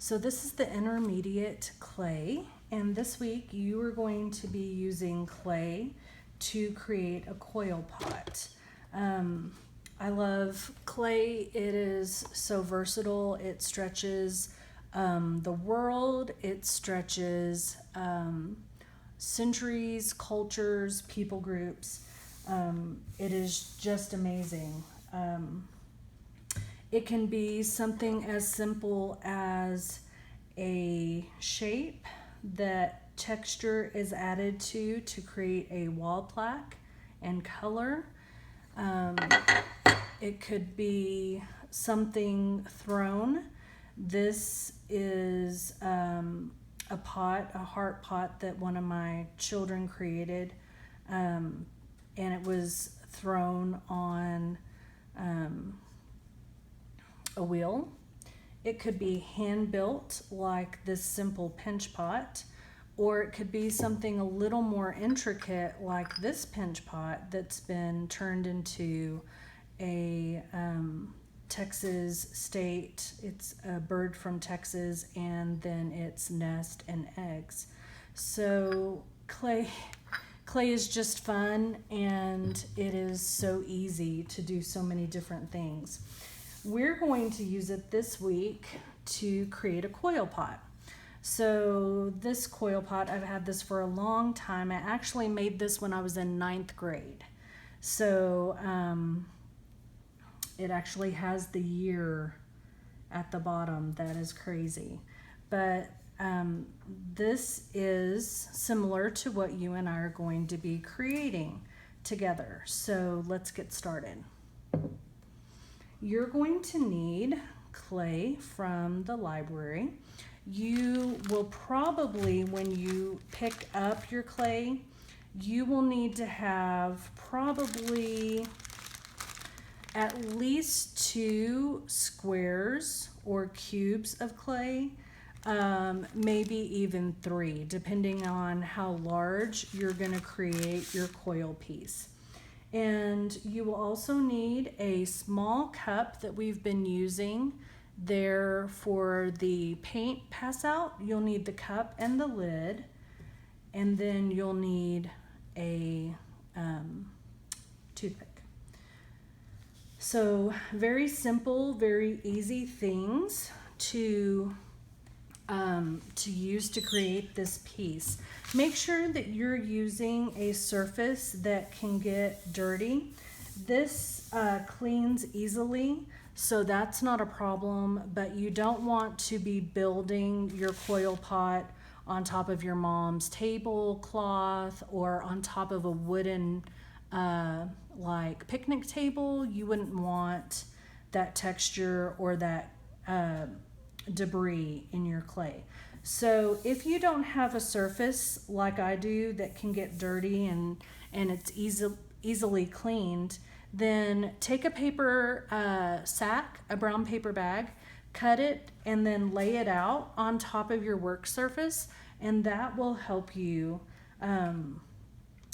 So this is the intermediate clay, and this week you are going to be using clay to create a coil pot. I love clay. It is so versatile. It stretches the world. It stretches centuries, cultures, people groups. It is just amazing. It can be something as simple as a shape that texture is added to create a wall plaque and color. It could be something thrown. This is a pot, a heart pot that one of my children created, and it was thrown on a wheel. It could be hand built like this simple pinch pot, or it could be something a little more intricate like this pinch pot that's been turned into a Texas state. It's a bird from Texas, and then its nest and eggs. So clay is just fun, and it is so easy to do so many different things. We're going to use it this week to create a coil pot. So this coil pot, I've had this for a long time. I actually made this when I was in 9th grade. So it actually has the year at the bottom. That is crazy. But this is similar to what you and I are going to be creating together. So let's get started. You're going to need clay from the library. You will probably, when you pick up your clay, you will need to have probably at least 2 squares or cubes of clay, maybe even 3, depending on how large you're going to create your coil piece. And you will also need a small cup that we've been using there for the paint pass out. You'll need the cup and the lid, and then you'll need a toothpick. So very simple, very easy things to use to create this piece. Make sure that you're using a surface that can get dirty. This cleans easily, so that's not a problem, but you don't want to be building your coil pot on top of your mom's tablecloth or on top of a wooden like picnic table. You wouldn't want that texture or that debris in your clay. So if you don't have a surface like I do that can get dirty and it's easily cleaned, then take a paper sack, a brown paper bag, cut it, and then lay it out on top of your work surface, and that will help you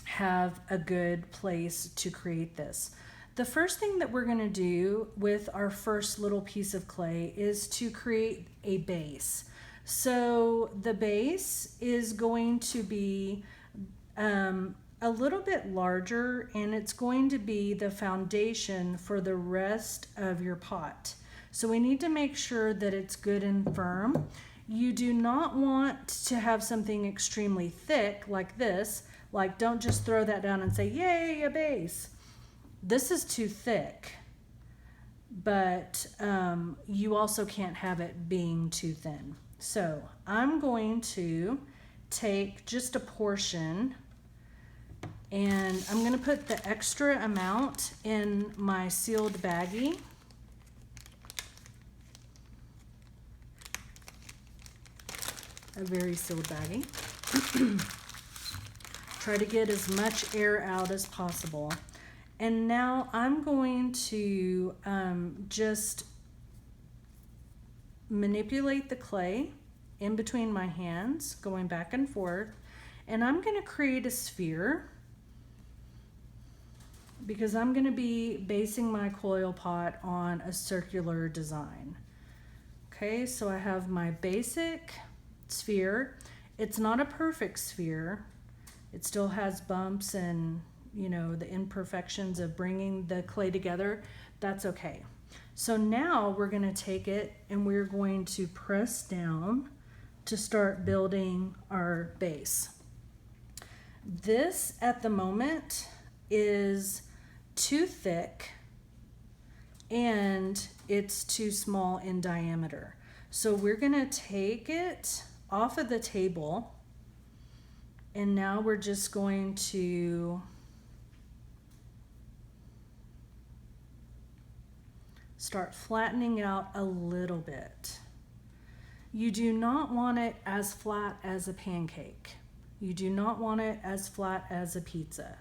have a good place to create this. The first thing that we're going to do with our first little piece of clay is to create a base. So the base is going to be a little bit larger, and it's going to be the foundation for the rest of your pot. So we need to make sure that it's good and firm. You do not want to have something extremely thick like this. Like, don't just throw that down and say, yay, a base. This is too thick, but you also can't have it being too thin. So I'm going to take just a portion, and I'm going to put the extra amount in my sealed baggie. A very sealed baggie. Try to get as much air out as possible. And now I'm going to just manipulate the clay in between my hands, going back and forth. And I'm going to create a sphere because I'm going to be basing my coil pot on a circular design. Okay, so I have my basic sphere. It's not a perfect sphere. It still has bumps and, you know, the imperfections of bringing the clay together. That's okay. So now we're going to take it and we're going to press down to start building our base. This at the moment is too thick and it's too small in diameter. So we're going to take it off of the table, and now we're just going to start flattening out a little bit. You do not want it as flat as a pancake. You do not want it as flat as a pizza.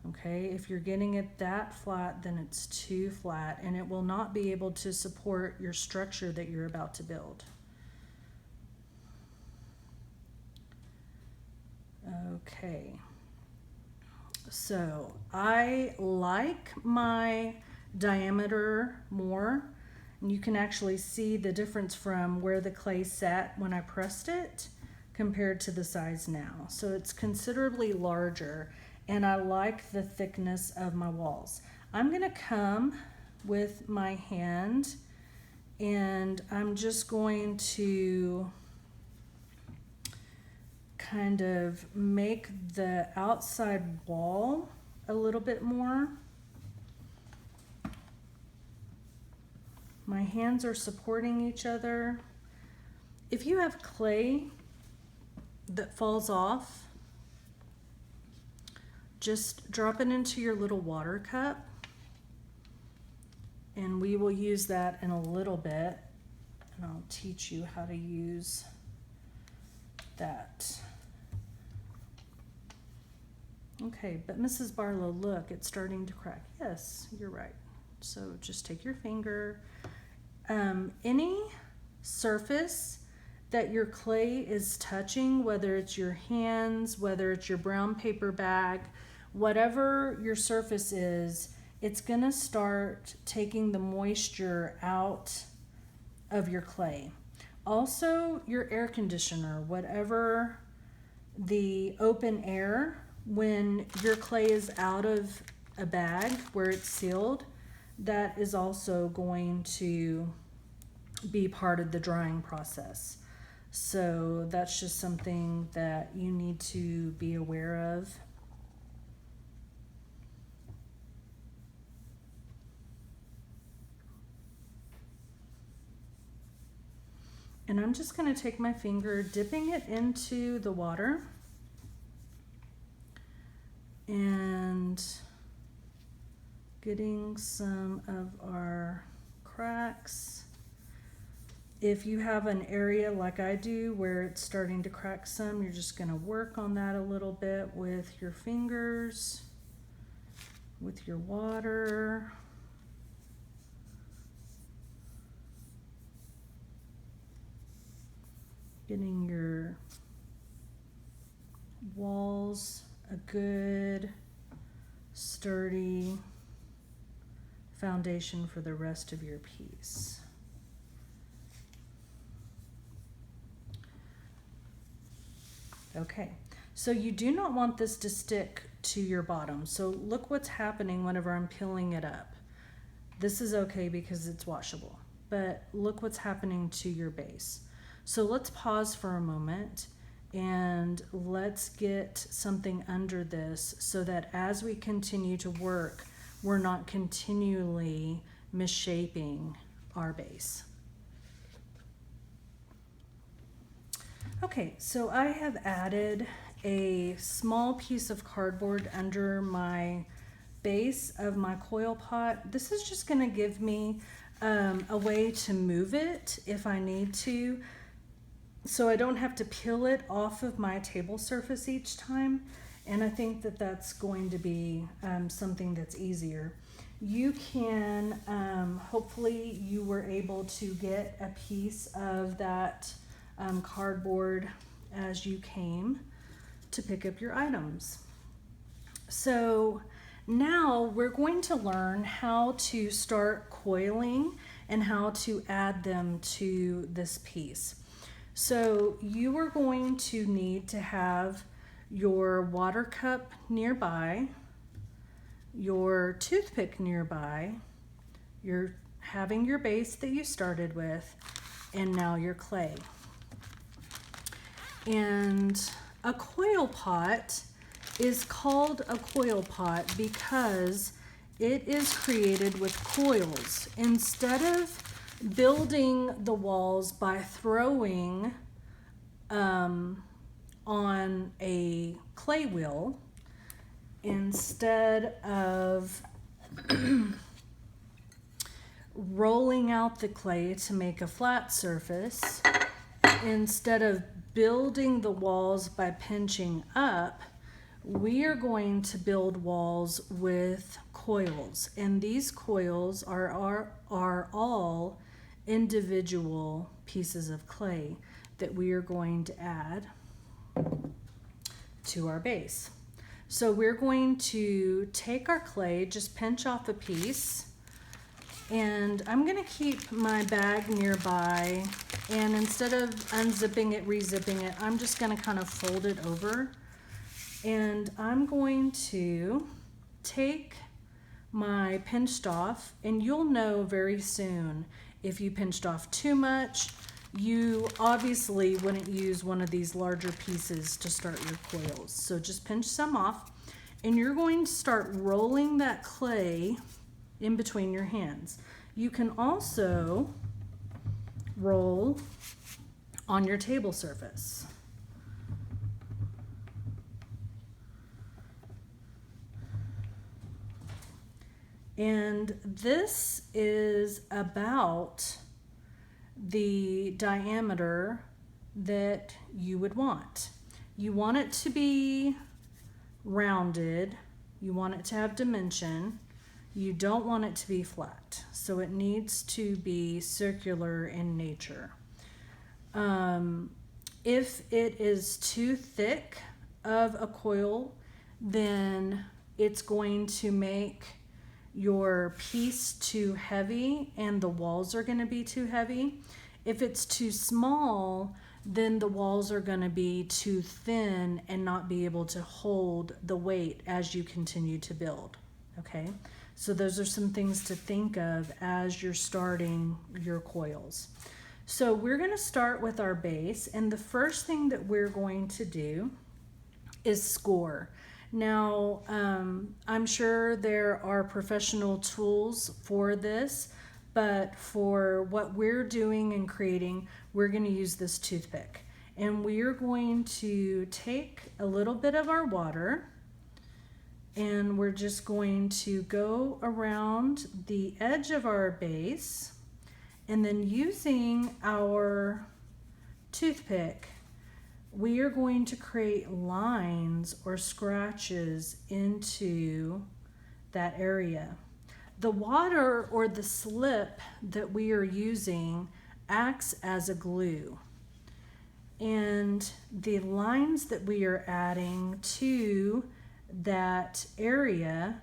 Okay, if you're getting it that flat, then it's too flat and it will not be able to support your structure that you're about to build. Okay, so I like my diameter more, and you can actually see the difference from where the clay sat when I pressed it compared to the size now. So it's considerably larger, and I like the thickness of my walls. I'm gonna come with my hand and I'm just going to kind of make the outside wall a little bit more. My hands are supporting each other. If you have clay that falls off, just drop it into your little water cup, and we will use that in a little bit, and I'll teach you how to use that. Okay, but Mrs. Barlow, look, it's starting to crack. Yes, you're right. So just take your finger. Any surface that your clay is touching, whether it's your hands, whether it's your brown paper bag, whatever your surface is, it's gonna start taking the moisture out of your clay. Also, your air conditioner, whatever the open air, when your clay is out of a bag where it's sealed, that is also going to be part of the drying process. So that's just something that you need to be aware of. And I'm just going to take my finger, dipping it into the water, and getting some of our cracks. If you have an area like I do where it's starting to crack some, you're just going to work on that a little bit with your fingers, with your water. Getting your walls a good, sturdy foundation for the rest of your piece. Okay, so you do not want this to stick to your bottom. So look what's happening whenever I'm peeling it up. This is okay because it's washable, but look what's happening to your base. So let's pause for a moment and let's get something under this so that as we continue to work, we're not continually misshaping our base. Okay, so I have added a small piece of cardboard under my base of my coil pot. This is just going to give me a way to move it if I need to, so I don't have to peel it off of my table surface each time. And I think that that's going to be something that's easier. You can, hopefully you were able to get a piece of that cardboard as you came to pick up your items. So now we're going to learn how to start coiling and how to add them to this piece. So you are going to need to have your water cup nearby, your toothpick nearby, you're having your base that you started with, and now your clay. And a coil pot is called a coil pot because it is created with coils. Instead of building the walls by throwing on a clay wheel, instead of rolling out the clay to make a flat surface, instead of building the walls by pinching up, we are going to build walls with coils. And these coils are all individual pieces of clay that we are going to add to our base. So we're going to take our clay, just pinch off a piece, and I'm going to keep my bag nearby, and instead of unzipping it, rezipping it, I'm just going to kind of fold it over, and I'm going to take my pinched off, and you'll know very soon if you pinched off too much. You obviously wouldn't use one of these larger pieces to start your coils. So just pinch some off, and you're going to start rolling that clay in between your hands. You can also roll on your table surface. And this is about the diameter that you would want. You want it to be rounded. You want it to have dimension. You don't want it to be flat. So it needs to be circular in nature. If it is too thick of a coil, then it's going to make your piece too heavy and the walls are going to be too heavy. If it's too small, then the walls are going to be too thin and not be able to hold the weight as you continue to build. Okay, so those are some things to think of as you're starting your coils. So we're going to start with our base, and the first thing that we're going to do is score. Now, I'm sure there are professional tools for this, but for what we're doing and creating, we're going to use this toothpick. And we are going to take a little bit of our water, and we're just going to go around the edge of our base, and then using our toothpick, we are going to create lines or scratches into that area. The water or the slip that we are using acts as a glue. And the lines that we are adding to that area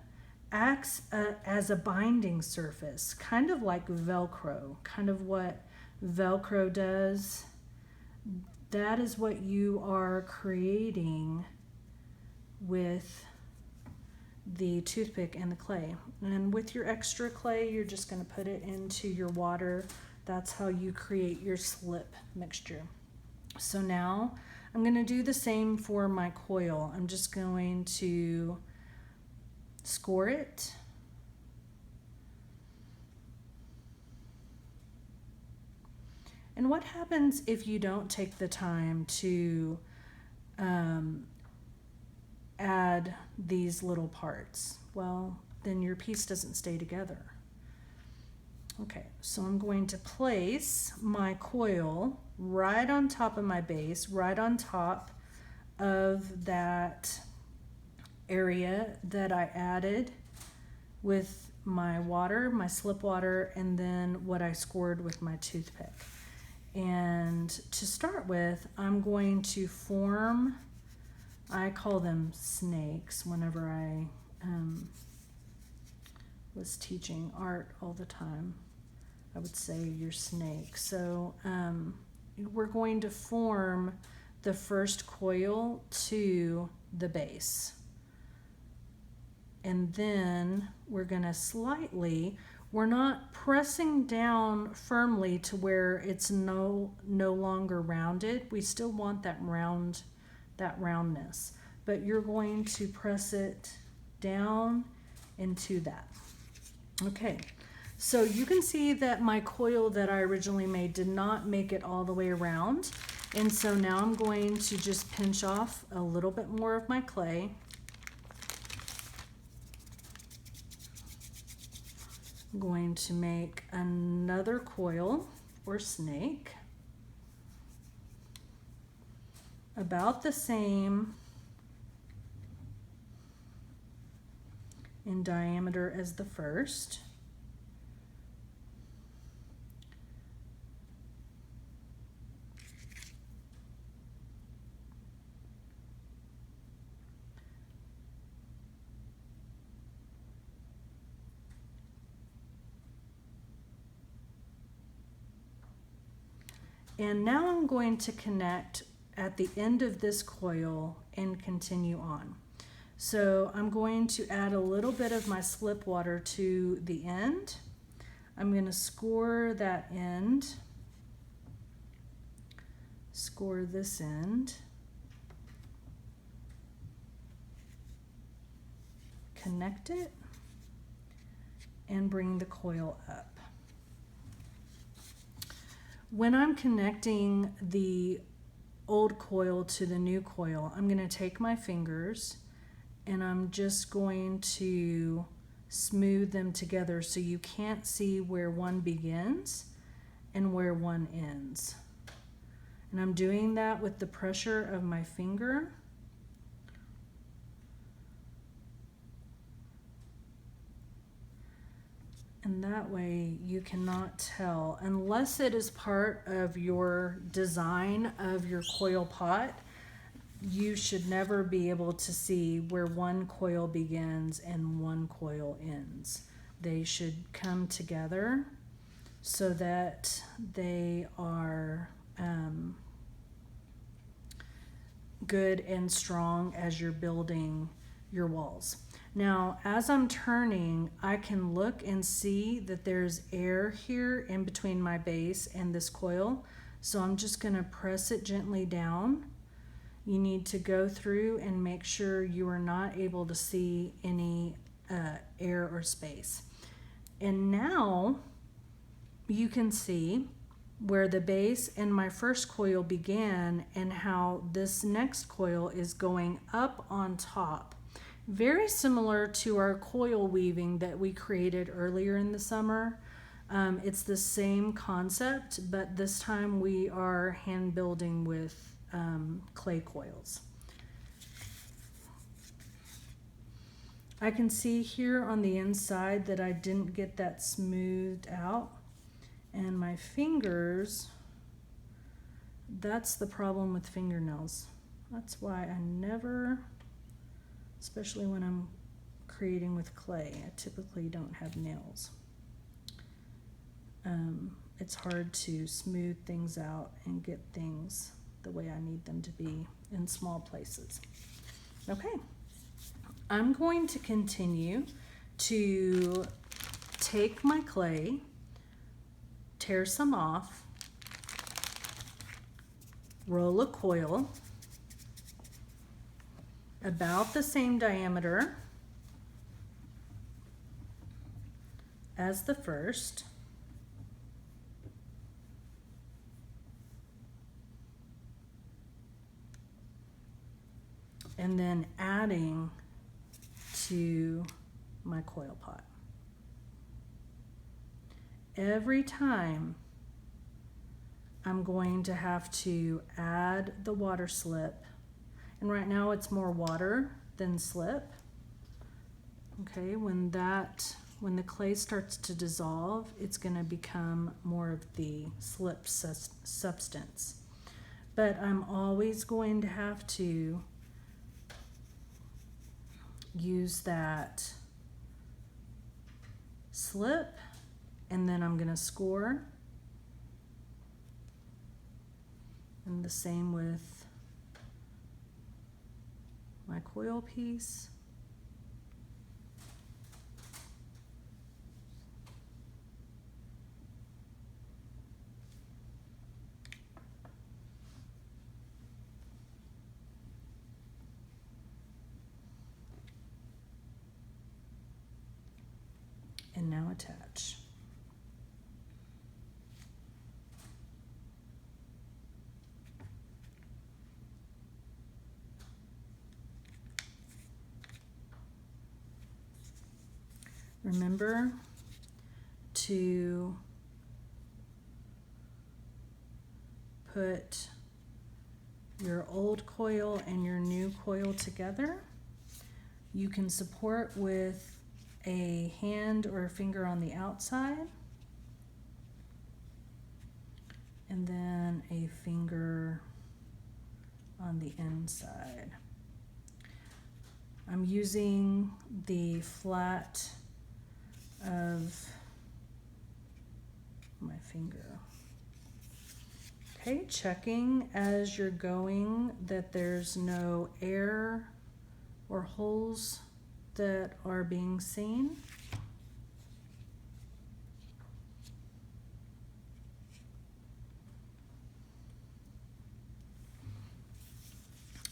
acts as a binding surface, kind of like Velcro, kind of what Velcro does. That is what you are creating with the toothpick and the clay. And with your extra clay, you're just going to put it into your water. That's how you create your slip mixture. So now I'm going to do the same for my coil. I'm just going to score it. And what happens if you don't take the time to add these little parts? Well, then your piece doesn't stay together. Okay, so I'm going to place my coil right on top of my base, right on top of that area that I added with my water, my slip water, and then what I scored with my toothpick. And to start with, I'm going to form, I call them snakes whenever I was teaching art all the time. I would say, your snake. So we're going to form the first coil to the base. And then we're going to slightly, we're not pressing down firmly to where it's no longer rounded. We still want that roundness, but you're going to press it down into that. Okay, so you can see that my coil that I originally made did not make it all the way around. And so now I'm going to just pinch off a little bit more of my clay. I'm going to make another coil or snake about the same in diameter as the first. And now I'm going to connect at the end of this coil and continue on. So I'm going to add a little bit of my slip water to the end. I'm going to score that end, score this end, connect it, and bring the coil up. When I'm connecting the old coil to the new coil, I'm going to take my fingers and I'm just going to smooth them together so you can't see where one begins and where one ends. And I'm doing that with the pressure of my finger. And that way you cannot tell, unless it is part of your design of your coil pot, you should never be able to see where one coil begins and one coil ends. They should come together so that they are good and strong as you're building your walls. Now, as I'm turning, I can look and see that there's air here in between my base and this coil. So I'm just going to press it gently down. You need to go through and make sure you are not able to see any air or space. And now you can see where the base and my first coil began and how this next coil is going up on top. Very similar to our coil weaving that we created earlier in the summer. It's the same concept, but this time we are hand building with clay coils. I can see here on the inside that I didn't get that smoothed out, and my fingers, that's the problem with fingernails. That's why I never, especially when I'm creating with clay, I typically don't have nails. It's hard to smooth things out and get things the way I need them to be in small places. Okay, I'm going to continue to take my clay, tear some off, roll a coil about the same diameter as the first, and then adding to my coil pot. Every time I'm going to have to add the water slip, and right now it's more water than slip. Okay, when the clay starts to dissolve, it's going to become more of the slip substance. But I'm always going to have to use that slip and then I'm going to score. And the same with my coil piece. And now attach. Remember to put your old coil and your new coil together. You can support with a hand or a finger on the outside, and then a finger on the inside. I'm using the flat of my finger. Okay, checking as you're going that there's no air or holes that are being seen.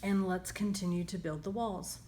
And let's continue to build the walls.